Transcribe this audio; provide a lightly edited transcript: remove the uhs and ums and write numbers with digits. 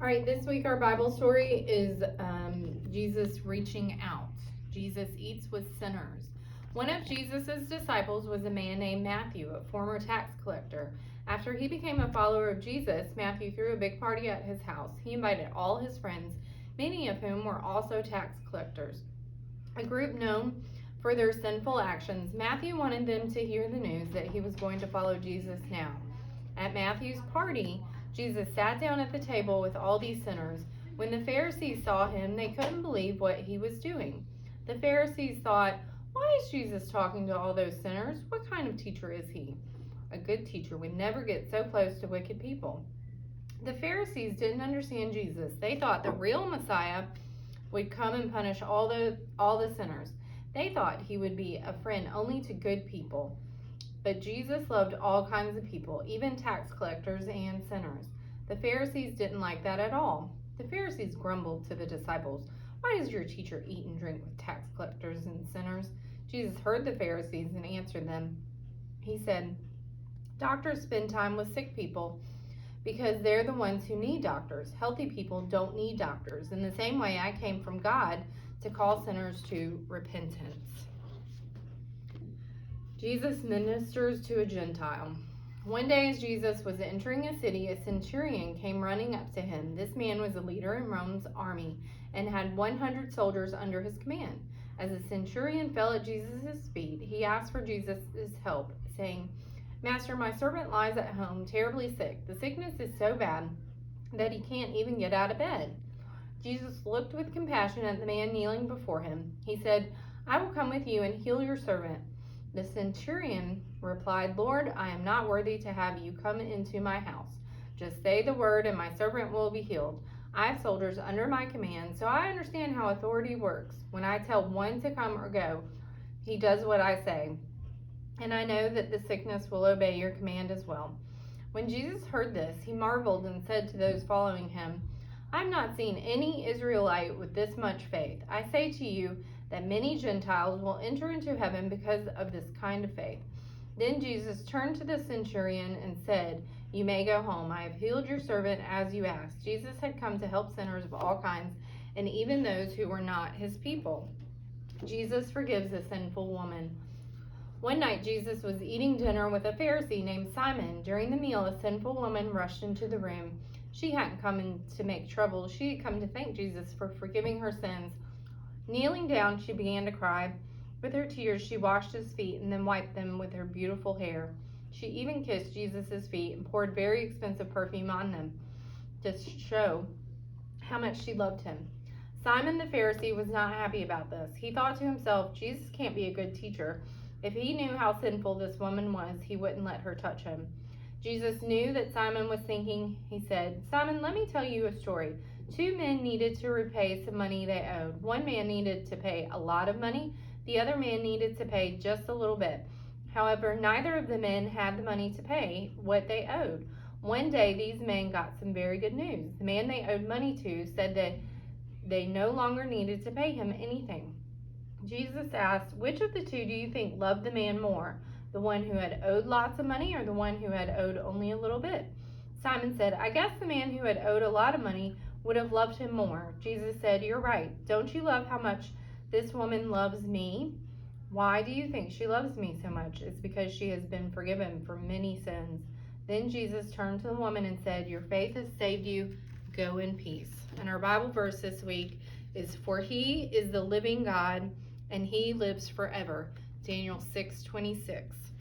All right, this week our Bible story is Jesus reaching out. Jesus eats with sinners. One of Jesus' disciples was a man named Matthew, a former tax collector. After he became a follower of Jesus, Matthew threw a big party at his house. He invited all his friends, many of whom were also tax collectors, a group known for their sinful actions. Matthew wanted them to hear the news that he was going to follow Jesus now. At Matthew's party, Jesus sat down at the table with all these sinners. When the Pharisees saw him, they couldn't believe what he was doing. The Pharisees thought, "Why is Jesus talking to all those sinners? What kind of teacher is he?" A good teacher would never get so close to wicked people. The Pharisees didn't understand Jesus. They thought the real Messiah would come and punish all the sinners. They thought he would be a friend only to good people. But Jesus loved all kinds of people, even tax collectors and sinners. The Pharisees didn't like that at all. The Pharisees grumbled to the disciples, "Why does your teacher eat and drink with tax collectors and sinners?" Jesus heard the Pharisees and answered them. He said, "Doctors spend time with sick people because they're the ones who need doctors. Healthy people don't need doctors. In the same way, I came from God to call sinners to repentance." Jesus ministers to a Gentile. One day as Jesus was entering a city, a centurion came running up to him. This man was a leader in Rome's army and had 100 soldiers under his command. As the centurion fell at Jesus' feet, he asked for Jesus' help, saying, "Master, my servant lies at home, terribly sick. The sickness is so bad that he can't even get out of bed." Jesus looked with compassion at the man kneeling before him. He said, "I will come with you and heal your servant." The centurion replied, "Lord, I am not worthy to have you come into my house. Just say the word and my servant will be healed. I have soldiers under my command, so I understand how authority works. When I tell one to come or go, he does what I say. And I know that the sickness will obey your command as well." When Jesus heard this, he marveled and said to those following him, "I have not seen any Israelite with this much faith. I say to you that many Gentiles will enter into heaven because of this kind of faith." Then Jesus turned to the centurion and said, "You may go home. I have healed your servant as you asked." Jesus had come to help sinners of all kinds, and even those who were not his people. Jesus forgives a sinful woman. One night Jesus was eating dinner with a Pharisee named Simon. During the meal, a sinful woman rushed into the room. She hadn't come in to make trouble. She had come to thank Jesus for forgiving her sins. Kneeling down, she began to cry. With her tears, she washed his feet and then wiped them with her beautiful hair. She even kissed Jesus' feet and poured very expensive perfume on them to show how much she loved him. Simon the Pharisee was not happy about this. He thought to himself, "Jesus can't be a good teacher. If he knew how sinful this woman was, he wouldn't let her touch him." Jesus knew that Simon was thinking. He said, "Simon, let me tell you a story. Two men needed to repay some money they owed. One man needed to pay a lot of money. The other man needed to pay just a little bit. However, neither of the men had the money to pay what they owed. One day, these men got some very good news. The man they owed money to said that they no longer needed to pay him anything. Jesus asked, "Which of the two do you think loved the man more? The one who had owed lots of money or the one who had owed only a little bit?" Simon said, "I guess the man who had owed a lot of money would have loved him more." Jesus said, "You're right. Don't you love how much this woman loves me? Why do you think she loves me so much? It's because she has been forgiven for many sins." Then Jesus turned to the woman and said, "Your faith has saved you. Go in peace." And our Bible verse this week is, "For he is the living God, and he lives forever." Daniel 6:26.